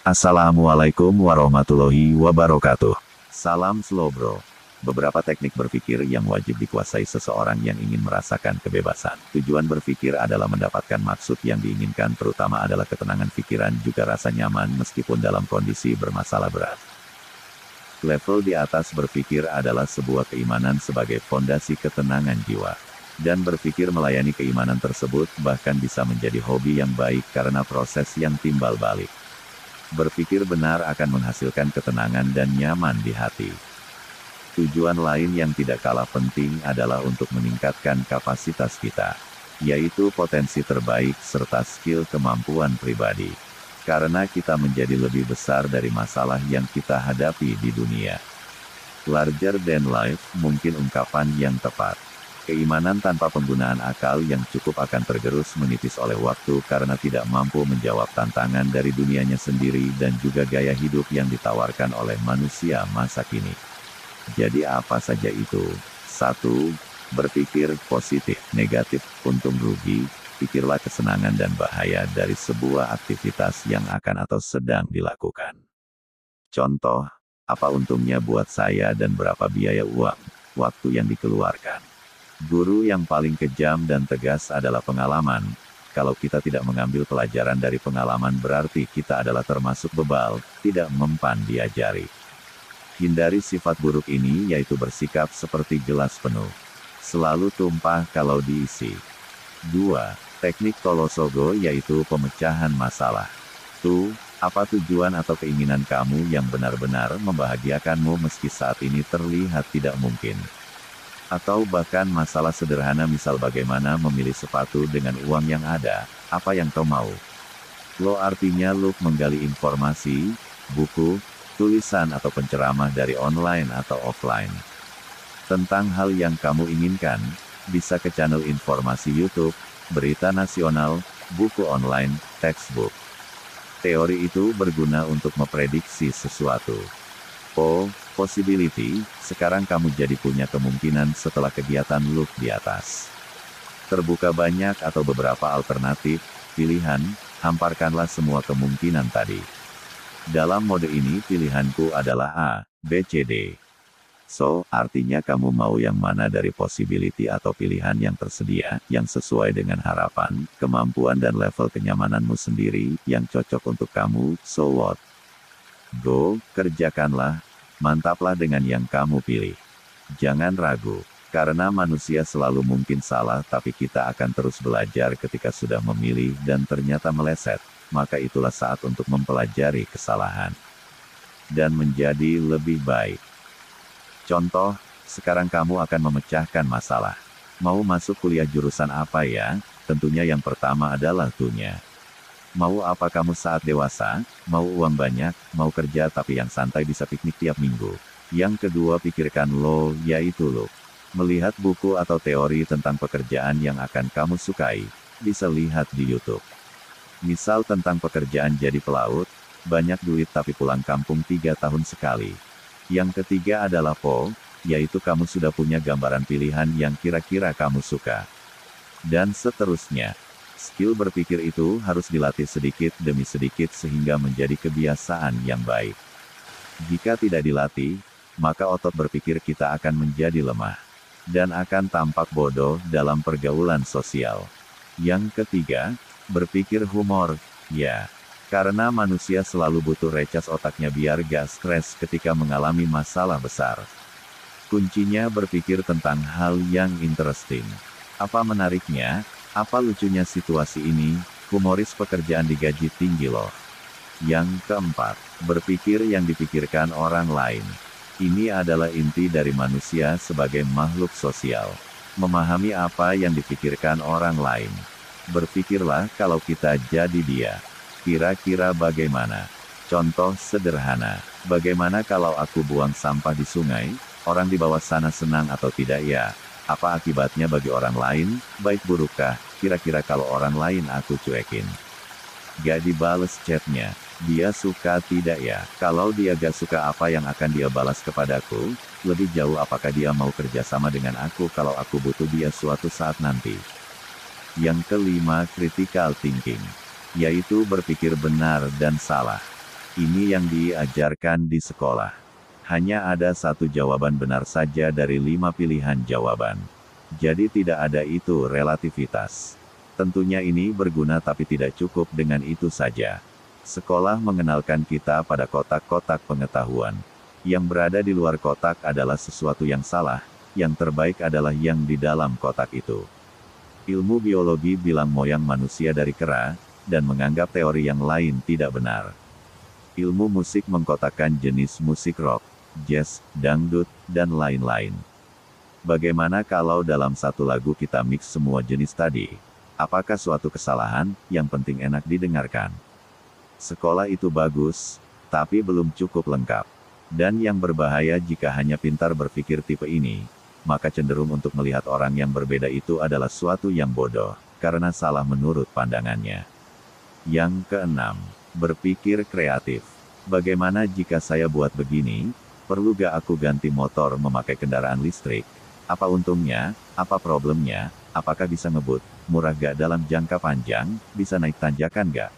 Assalamualaikum warahmatullahi wabarakatuh. Salam slow bro. Beberapa teknik berpikir yang wajib dikuasai seseorang yang ingin merasakan kebebasan. Tujuan berpikir adalah mendapatkan maksud yang diinginkan, terutama adalah ketenangan pikiran juga rasa nyaman meskipun dalam kondisi bermasalah berat. Level di atas berpikir adalah sebuah keimanan sebagai fondasi ketenangan jiwa. Dan berpikir melayani keimanan tersebut bahkan bisa menjadi hobi yang baik karena proses yang timbal balik. Berpikir benar akan menghasilkan ketenangan dan nyaman di hati. Tujuan lain yang tidak kalah penting adalah untuk meningkatkan kapasitas kita, yaitu potensi terbaik serta skill kemampuan pribadi. Karena kita menjadi lebih besar dari masalah yang kita hadapi di dunia. Larger than life mungkin ungkapan yang tepat. Keimanan tanpa penggunaan akal yang cukup akan tergerus menipis oleh waktu karena tidak mampu menjawab tantangan dari dunianya sendiri dan juga gaya hidup yang ditawarkan oleh manusia masa kini. Jadi apa saja itu? 1. Berpikir positif, negatif, untung rugi, pikirlah kesenangan dan bahaya dari sebuah aktivitas yang akan atau sedang dilakukan. Contoh, apa untungnya buat saya dan berapa biaya uang, waktu yang dikeluarkan. Guru yang paling kejam dan tegas adalah pengalaman. Kalau kita tidak mengambil pelajaran dari pengalaman berarti kita adalah termasuk bebal, tidak mempan diajari. Hindari sifat buruk ini yaitu bersikap seperti gelas penuh. Selalu tumpah kalau diisi. 2. Teknik Tolosogo yaitu pemecahan masalah. Apa tujuan atau keinginan kamu yang benar-benar membahagiakanmu meski saat ini terlihat tidak mungkin? Atau bahkan masalah sederhana misal bagaimana memilih sepatu dengan uang yang ada, apa yang kau mau? Lo artinya lo menggali informasi, buku, tulisan atau penceramah dari online atau offline. Tentang hal yang kamu inginkan, bisa ke channel informasi YouTube, berita nasional, buku online, textbook. Teori itu berguna untuk memprediksi sesuatu. Possibility, sekarang kamu jadi punya kemungkinan setelah kegiatan loop di atas. Terbuka banyak atau beberapa alternatif, pilihan, hamparkanlah semua kemungkinan tadi. Dalam mode ini pilihanku adalah A, B, C, D. So, artinya kamu mau yang mana dari possibility atau pilihan yang tersedia, yang sesuai dengan harapan, kemampuan dan level kenyamananmu sendiri, yang cocok untuk kamu, so what? Go, kerjakanlah. Mantaplah dengan yang kamu pilih. Jangan ragu, karena manusia selalu mungkin salah tapi kita akan terus belajar ketika sudah memilih dan ternyata meleset, maka itulah saat untuk mempelajari kesalahan. Dan menjadi lebih baik. Contoh, sekarang kamu akan memecahkan masalah. Mau masuk kuliah jurusan apa ya? Tentunya yang pertama adalah tunya. Mau apa kamu saat dewasa? Mau uang banyak, mau kerja tapi yang santai bisa piknik tiap minggu. Yang kedua pikirkan lo, yaitu lo. Melihat buku atau teori tentang pekerjaan yang akan kamu sukai, bisa lihat di YouTube. Misal tentang pekerjaan jadi pelaut, banyak duit tapi pulang kampung 3 tahun sekali. Yang ketiga adalah yaitu kamu sudah punya gambaran pilihan yang kira-kira kamu suka. Dan seterusnya. Skill berpikir itu harus dilatih sedikit demi sedikit sehingga menjadi kebiasaan yang baik. Jika tidak dilatih, maka otot berpikir kita akan menjadi lemah. Dan akan tampak bodoh dalam pergaulan sosial. Yang ketiga, berpikir humor, ya. Karena manusia selalu butuh recas otaknya biar gak stres ketika mengalami masalah besar. Kuncinya berpikir tentang hal yang interesting. Apa menariknya? Apa lucunya situasi ini? Humoris pekerjaan digaji tinggi loh. Yang keempat, berpikir yang dipikirkan orang lain. Ini adalah inti dari manusia sebagai makhluk sosial. Memahami apa yang dipikirkan orang lain. Berpikirlah kalau kita jadi dia. Kira-kira bagaimana? Contoh sederhana. Bagaimana kalau aku buang sampah di sungai? Orang di bawah sana senang atau tidak ya? Apa akibatnya bagi orang lain, baik burukkah, kira-kira kalau orang lain aku cuekin? Gak dibales chatnya, dia suka tidak ya? Kalau dia gak suka apa yang akan dia balas kepadaku? Lebih jauh apakah dia mau kerjasama dengan aku kalau aku butuh dia suatu saat nanti? Yang kelima, critical thinking. Yaitu berpikir benar dan salah. Ini yang diajarkan di sekolah. Hanya ada satu jawaban benar saja dari 5 pilihan jawaban. Jadi tidak ada itu relativitas. Tentunya ini berguna tapi tidak cukup dengan itu saja. Sekolah mengenalkan kita pada kotak-kotak pengetahuan. Yang berada di luar kotak adalah sesuatu yang salah, yang terbaik adalah yang di dalam kotak itu. Ilmu biologi bilang moyang manusia dari kera, dan menganggap teori yang lain tidak benar. Ilmu musik mengkotakkan jenis musik rock, jazz, dangdut, dan lain-lain. Bagaimana kalau dalam satu lagu kita mix semua jenis tadi? Apakah suatu kesalahan? Yang penting enak didengarkan. Sekolah itu bagus, tapi belum cukup lengkap. Dan yang berbahaya jika hanya pintar berpikir tipe ini, maka cenderung untuk melihat orang yang berbeda itu adalah suatu yang bodoh, karena salah menurut pandangannya. Yang keenam, berpikir kreatif. Bagaimana jika saya buat begini? Perlu gak aku ganti motor memakai kendaraan listrik? Apa untungnya? Apa problemnya? Apakah bisa ngebut? Murah gak dalam jangka panjang? Bisa naik tanjakan gak?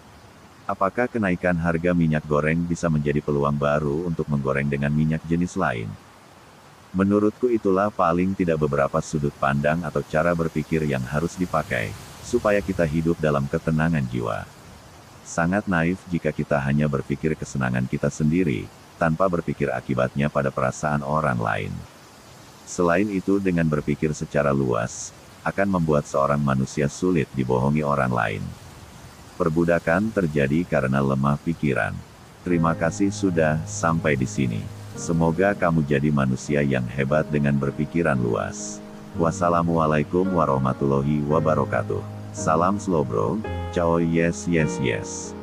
Apakah kenaikan harga minyak goreng bisa menjadi peluang baru untuk menggoreng dengan minyak jenis lain? Menurutku itulah paling tidak beberapa sudut pandang atau cara berpikir yang harus dipakai, supaya kita hidup dalam ketenangan jiwa. Sangat naif jika kita hanya berpikir kesenangan kita sendiri, tanpa berpikir akibatnya pada perasaan orang lain. Selain itu dengan berpikir secara luas, akan membuat seorang manusia sulit dibohongi orang lain. Perbudakan terjadi karena lemah pikiran. Terima kasih sudah sampai di sini. Semoga kamu jadi manusia yang hebat dengan berpikiran luas. Wassalamualaikum warahmatullahi wabarakatuh. Salam slow bro. Ciao yes yes yes.